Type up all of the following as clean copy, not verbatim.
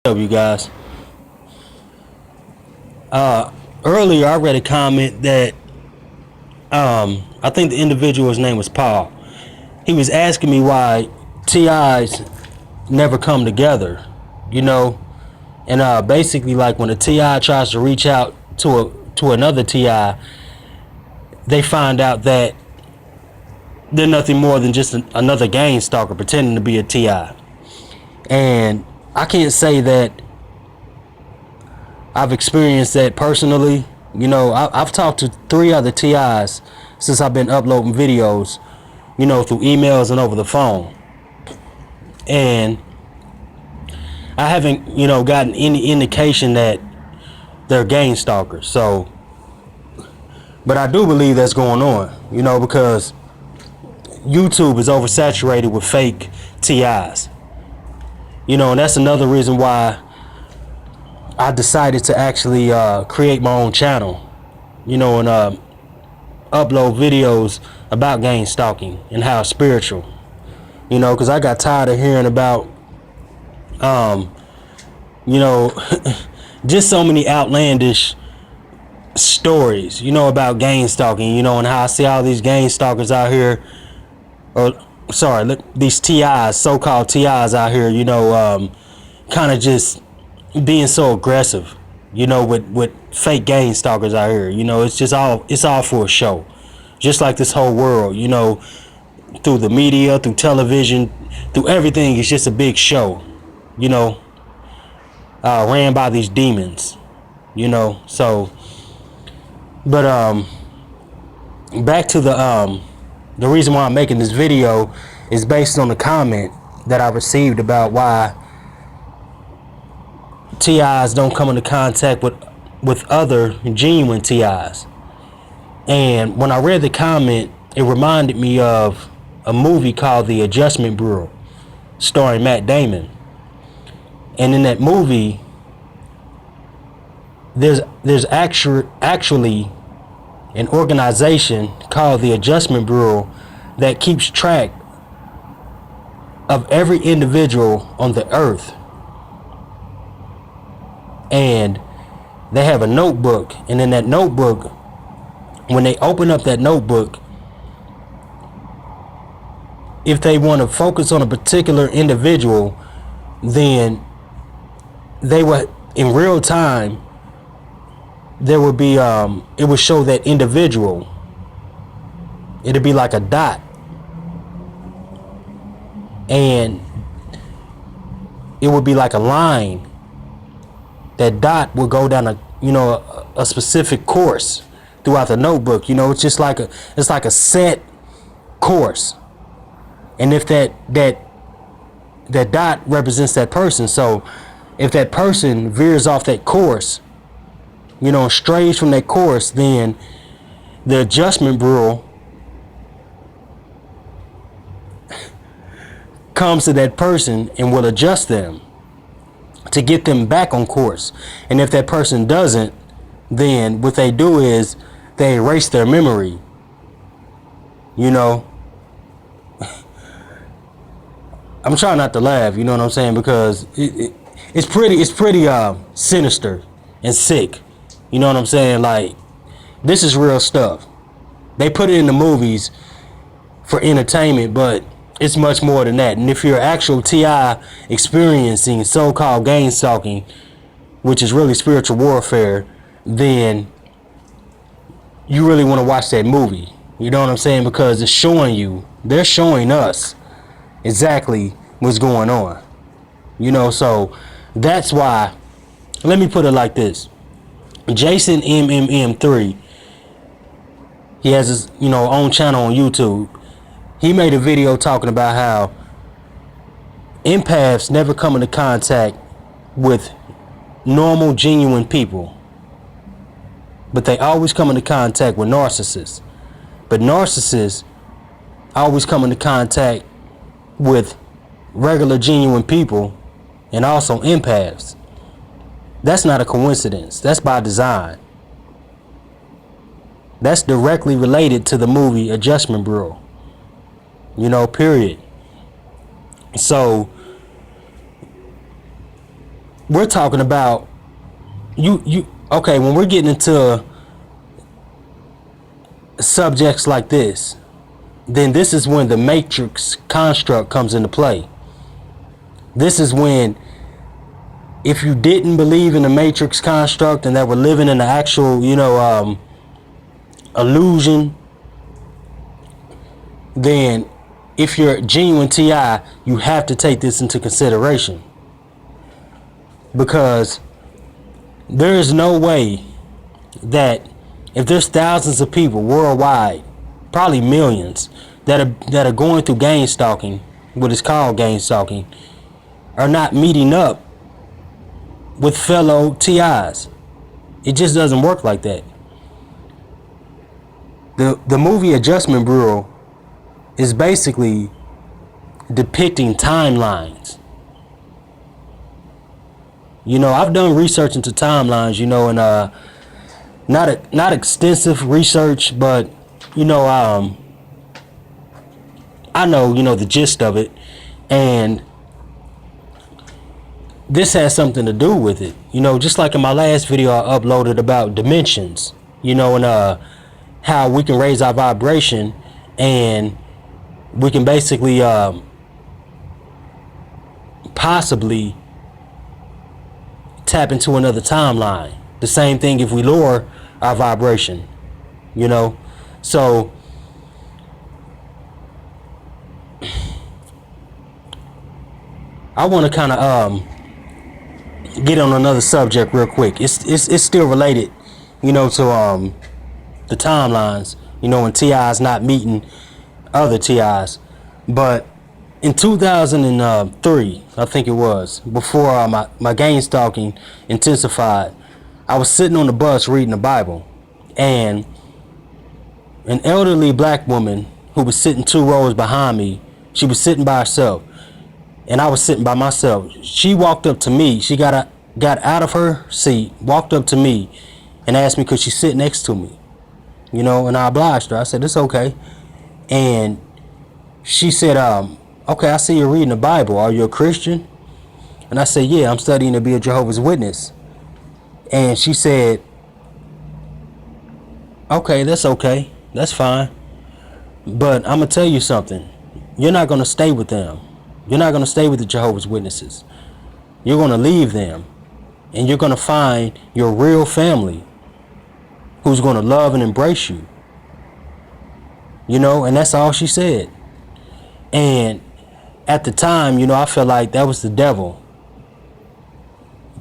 Up, you guys? Earlier, I read a comment that I think the individual's name was Paul. He was asking me why TIs never come together, you know, and basically, like when a TI tries to reach out to another TI, they find out that they're nothing more than just another gang stalker pretending to be a TI. And I can't say that I've experienced that personally. You know, I've talked to 3 other TIs since I've been uploading videos, you know, through emails and over the phone. And I haven't, you know, gotten any indication that they're gang stalkers. So, but I do believe that's going on, you know, because YouTube is oversaturated with fake TIs. You know, and that's another reason why I decided to actually create my own channel, you know, and upload videos about gang stalking and how it's spiritual, you know, because I got tired of hearing about, you know, just so many outlandish stories, you know, about gang stalking, you know, and how I see all these gang stalkers out here, or sorry, look, these TIs, so-called TIs out here, you know, kind of just being so aggressive, you know, with fake gang stalkers out here. You know, it's all for a show, just like this whole world, you know, through the media, through television, through everything. It's just a big show, you know, ran by these demons, you know. So, but back to the reason why I'm making this video is based on the comment that I received about why TIs don't come into contact with other genuine TIs. And when I read the comment, it reminded me of a movie called The Adjustment Bureau, starring Matt Damon. And in that movie, there's actually an organization called the Adjustment Bureau that keeps track of every individual on the earth. And they have a notebook, and in that notebook, when they open up that notebook, if they want to focus on a particular individual, then they would, in real time, there would be it would show that individual. It'd be like a dot, and it would be like a line. That dot will go down a specific course throughout the notebook. You know, it's just like a set course. And if that dot represents that person, so if that person veers off that course, you know, strays from that course, then the Adjustment Bureau comes to that person and will adjust them to get them back on course. And if that person doesn't, then what they do is they erase their memory. You know, I'm trying not to laugh, you know what I'm saying, because it's pretty sinister and sick. You know what I'm saying? Like, this is real stuff. They put it in the movies for entertainment, but it's much more than that. And if you're actual TI experiencing so-called gang stalking, which is really spiritual warfare, then you really want to watch that movie. You know what I'm saying? Because it's showing you, they're showing us exactly what's going on. You know, so that's why, let me put it like this. Jason MMM3, he has his, you know, own channel on YouTube. He made a video talking about how empaths never come into contact with normal, genuine people, but they always come into contact with narcissists. But narcissists always come into contact with regular, genuine people and also empaths. That's not a coincidence. That's by design. That's directly related to the movie Adjustment Bureau. You know, period. So we're talking about you okay, when we're getting into subjects like this, then this is when the matrix construct comes into play. This is when, if you didn't believe in the matrix construct and that we're living in the actual, illusion, then if you're genuine TI, you have to take this into consideration. Because there is no way that if there's thousands of people worldwide, probably millions, that are going through gang stalking, what is called gang stalking, are not meeting up with fellow TIs. It just doesn't work like that. The movie Adjustment Bureau is basically depicting timelines. I've done research into timelines, and not extensive research, but I know the gist of it, and this has something to do with it. Just like in my last video I uploaded about dimensions, and how we can raise our vibration, and we can basically possibly tap into another timeline. The same thing if we lower our vibration, so I want to kind of get on another subject real quick. It's still related, to the timelines, when TI's not meeting other TIs. But in 2003, I think it was, before my gang stalking intensified, I was sitting on the bus reading the Bible, and an elderly black woman who was sitting 2 rows behind me, she was sitting by herself, and I was sitting by myself. She walked up to me. She got out of her seat, walked up to me, and asked me could she sit next to me. And I obliged her. I said, it's okay. And she said, okay, I see you're reading the Bible. Are you a Christian? And I said, yeah, I'm studying to be a Jehovah's Witness. And she said, okay, that's fine. But I'm going to tell you something. You're not going to stay with them. You're not going to stay with the Jehovah's Witnesses. You're going to leave them. And you're going to find your real family who's going to love and embrace you. And that's all she said. And at the time, I felt like that was the devil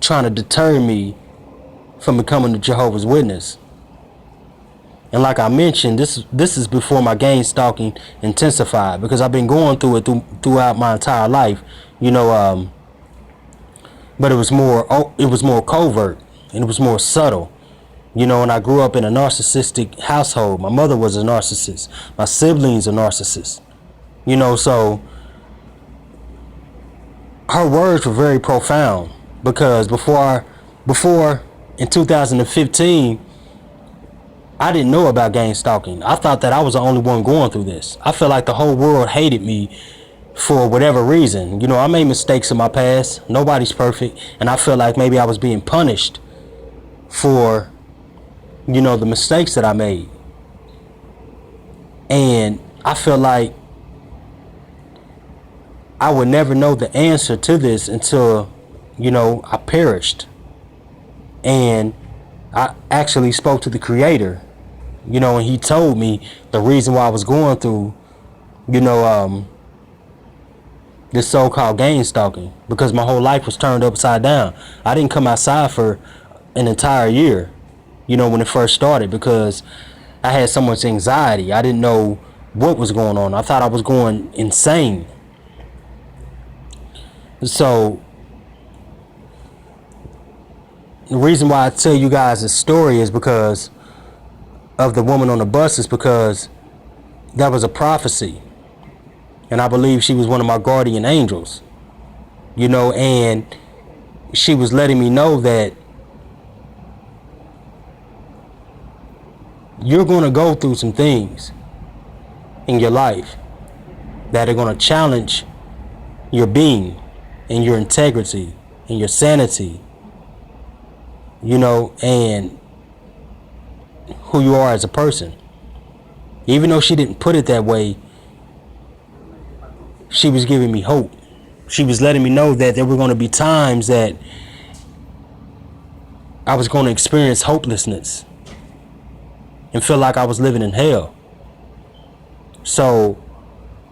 trying to deter me from becoming a Jehovah's Witness. And like I mentioned, this is before my gang stalking intensified, because I've been going through it throughout my entire life, but it was more covert, and it was more subtle. And I grew up in a narcissistic household. My mother was a narcissist. My siblings are narcissists. So her words were very profound, because before in 2015, I didn't know about gang stalking. I thought that I was the only one going through this. I felt like the whole world hated me for whatever reason. I made mistakes in my past. Nobody's perfect. And I felt like maybe I was being punished for the mistakes that I made. And I felt like I would never know the answer to this until, I perished. And I actually spoke to the Creator, and he told me the reason why I was going through, this so-called gang stalking, because my whole life was turned upside down. I didn't come outside for an entire year, when it first started, because I had so much anxiety. I didn't know what was going on. I thought I was going insane. So the reason why I tell you guys this story is because of the woman on the bus, is because that was a prophecy. And I believe she was one of my guardian angels, and she was letting me know that you're going to go through some things in your life that are going to challenge your being and your integrity and your sanity, you know, and who you are as a person. Even though she didn't put it that way, she was giving me hope. She was letting me know that there were going to be times that I was going to experience hopelessness and feel like I was living in hell. So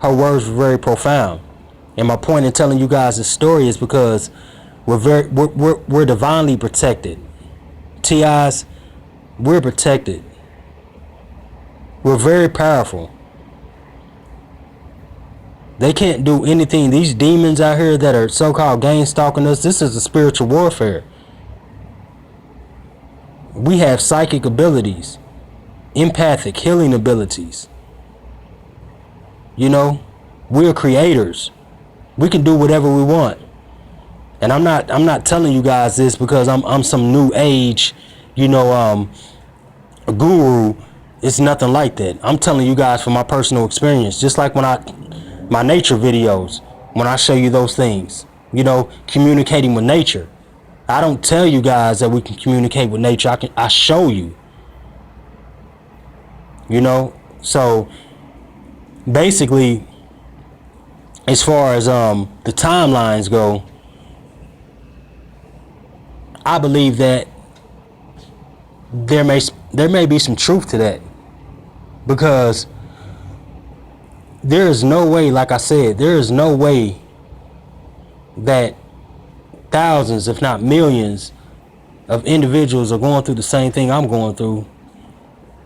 her words were very profound. And my point in telling you guys this story is because we're divinely protected. TIs, we're protected. We're very powerful. They can't do anything. These demons out here that are so-called gang stalking us, this is a spiritual warfare. We have psychic abilities, empathic, healing abilities. You know, we're creators. We can do whatever we want. And I'm not telling you guys this because I'm some new age, you know, a guru. It's nothing like that. I'm telling you guys from my personal experience. Just like my nature videos, when I show you those things, you know, communicating with nature. I don't tell you guys that we can communicate with nature. I show you. You know, so basically, as far as the timelines go, I believe that there may be some truth to that, because there is no way, like I said, there is no way that thousands, if not millions, of individuals are going through the same thing I'm going through,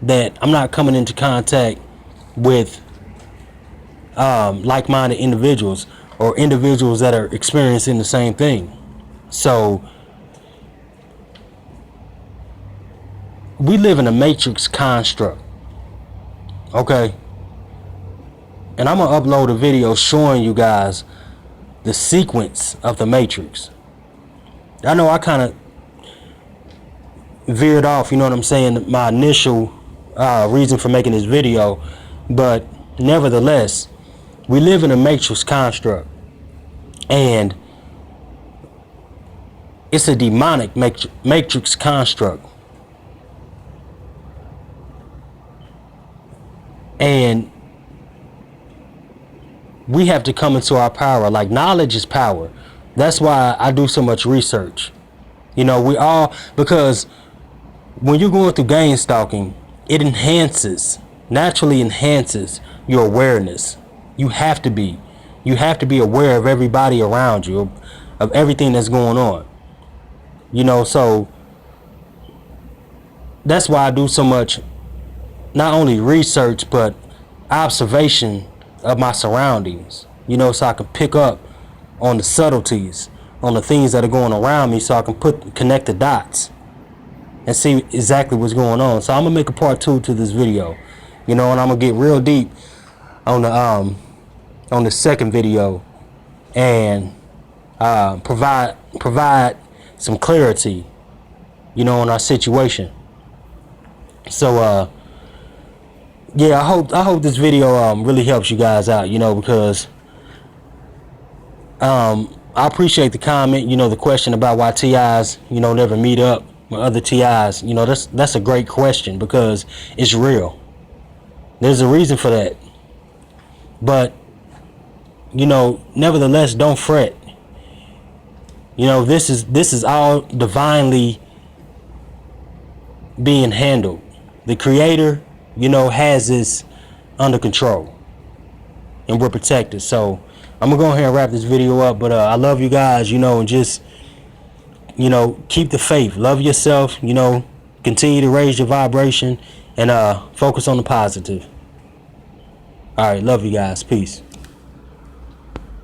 that I'm not coming into contact with like-minded individuals or individuals that are experiencing the same thing. So we live in a matrix construct, okay? And I'm gonna upload a video showing you guys the sequence of the matrix. I know I kind of veered off, you know what I'm saying, my initial reason for making this video, but nevertheless, we live in a matrix construct, and it's a demonic matrix construct. And we have to come into our power. Like, knowledge is power. That's why I do so much research. You know, we all, because when you're going through gang stalking, it naturally enhances your awareness. You have to be aware of everybody around you, of everything that's going on. You know, so that's why I do so much, not only research, but observation of my surroundings, you know, so I can pick up on the subtleties, on the things that are going around me, so I can connect the dots and see exactly what's going on. So I'm gonna make a part 2 to this video, you know, and I'm gonna get real deep on the second video and provide some clarity, you know, on our situation. So yeah, I hope this video really helps you guys out, you know, because I appreciate the comment, you know, the question about why TIs, you know, never meet up with other TIs. You know, that's a great question, because it's real. There's a reason for that. But, you know, nevertheless, don't fret. You know, this is all divinely being handled. The Creator, you know, has this under control, and we're protected. So I'm gonna go ahead and wrap this video up, but I love you guys, you know, and just, you know, keep the faith, love yourself, you know, continue to raise your vibration, and focus on the positive. All right, love you guys, peace.